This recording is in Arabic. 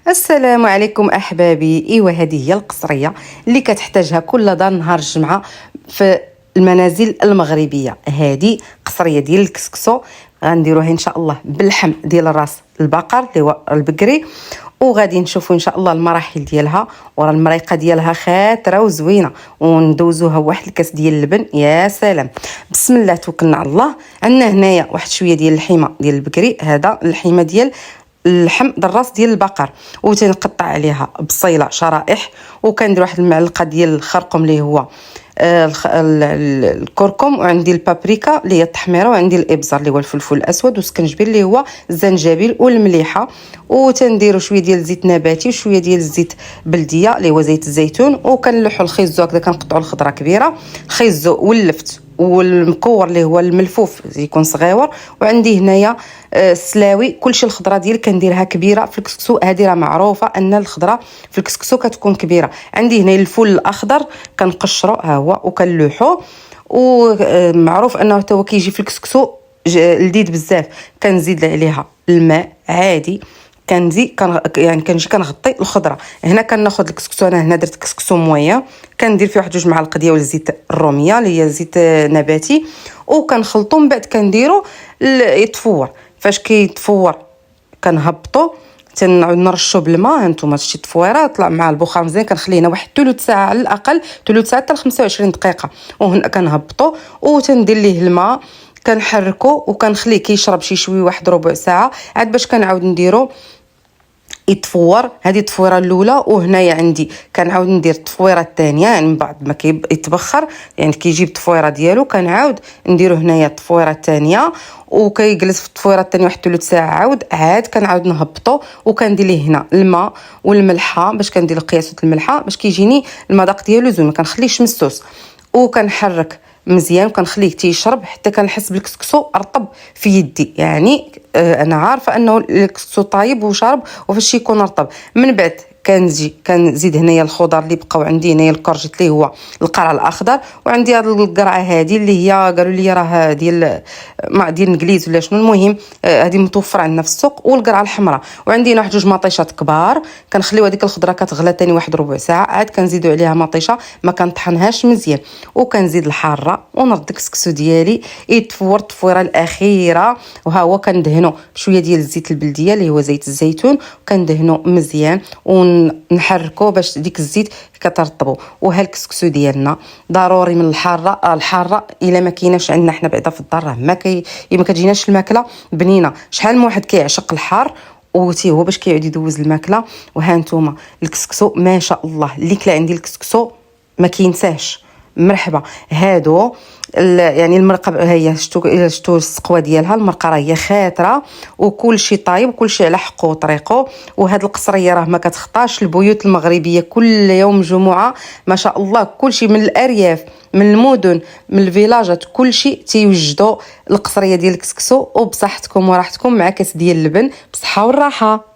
السلام عليكم احبابي. ايوا هذه هي القصريه اللي كتحتاجها كل دار نهار الجمعه في المنازل المغربيه. هذه قصريه ديال الكسكسو غنديروها ان شاء الله باللحم ديال راس البقر اللي هو البقري، وغادي نشوفوا ان شاء الله المراحل ديالها. ورا المريقه ديالها خاطره وزوينه، وندوزوها واحد الكاس ديال اللبن. يا سلام، بسم الله توكلنا على الله. عندنا هنايا واحد شويه ديال اللحيمه ديال البقري، هذا اللحيمه ديال اللحم الراس ديال البقر، وتنقطع عليها بصيله شرائح، وكندير واحد المعلقه ديال الخرقوم اللي هو الكركم، وعندي البابريكا اللي هي التحميره، وعندي الابزار اللي هو الفلفل الاسود، والسكنجبير اللي هو الزنجبيل والمليحه. وتنديروا شويه ديال الزيت نباتي وشويه ديال الزيت بلديه اللي هو زيت الزيتون، وكنلوحوا الخيزو هكذا، كنقطعوا الخضره كبيره، الخيزو واللفت والمكور اللي هو الملفوف يكون صغيور. وعندي هنايا السلاوي. كلشي الخضره ديالي كنديرها كبيره في الكسكسو، هذه راه معروفه ان الخضره في الكسكسو كتكون كبيره. عندي هنا الفول الاخضر كنقشرو ها هو وكنلوحو، ومعروف انه حتى هو كيجي في الكسكسو لذيذ بزاف. كنزيد عليها الماء عادي، كنجي كنغطي الخضره. هنا كناخذ الكسكسو، انا هنا درت كسكسو مويه، كندير فيه واحد 2 معالق ديال الزيت الروميه اللي هي زيت نباتي، وكنخلطو. من بعد كنديرو يتفور. فاش كيتفور كنهبطو، تنعود نرشو بالماء. هانتوما شتي التفويره طلع مع البخار مزيان، كنخليه هنا واحد ثلث ساعه على الاقل، ثلث ساعه حتى 25 دقيقه. وهنا كنهبطو وتندير ليه الماء، كنحركو وكنخليه كيشرب شي شويه واحد ربع ساعه عاد باش كنعاود نديرو يتفور. هذه التفويره الاولى. وهنايا عندي كنعاود ندير التفويره الثانيه، يعني من بعد ما كيتبخر، يعني كيجيب التفويره ديالو، كنعاود نديرو هنايا التفويره الثانيه، وكيجلس في التفويره الثانيه واحد ثلث ساعه. عاد كنعاود نهبطو، وكندير ليه هنا الماء والملحه باش كندير قياسات الملحه باش كيجيني المذاق ديالو زوين، ما كنخليهش مسوس. وكنحرك مزيان وكنخليه تيشرب حتى كنحس بالكسكسو رطب في يدي. يعني انا عارفه انه الكسكسو طايب وشرب، وفاش يكون رطب من بعد كنزيد هنايا الخضر اللي بقاو عندي. هنايا الكرجيت اللي هو القرع الاخضر، وعندي هذه القرعه هذه اللي هي قالوا لي راه ديال الانجليز ولا شنو، المهم هذه متوفره عندنا في السوق. والقرعه الحمراء. وعندي هنا واحد 2 مطيشات كبار، كنخليو هذيك الخضره كتغلى ثاني واحد ربع ساعه، عاد كنزيدوا عليها مطيشه ما كنطحنهاش مزيان، وكنزيد الحاره، ونرد الكسكسو ديالي يتفور التفويره الاخيره. وها هو كندهنو بشويه ديال الزيت البلديه اللي هو زيت الزيتون، وكندهنو مزيان ونحركو باش ديك الزيت كترطبو. وها الكسكسو ديالنا ضروري من الحاره الا ما كايناش عندنا حنا بعدا في الدار، راه ما كتجيناش الماكله بنينه. شحال من واحد كيعشق الحار وتي هو باش كيعود يدوز الماكله. وها نتوما الكسكسو ما شاء الله، اللي كلا عندي الكسكسو ما كينساش. مرحبا. هادو يعني المرقه هي شتو السقوه ديالها، المرقه راه هي خاطره، وكل شيء طايب وكل شيء على حقه وطريقه. وهاد القصريه راه ما كتخطاش البيوت المغربيه كل يوم جمعه. ما شاء الله كل شيء من الارياف، من المدن، من الفيلاجات، كل شيء تيوجدوا القصريه ديال الكسكسو. وبصحتكم وراحتكم مع كاس ديال اللبن، بصحه والراحه.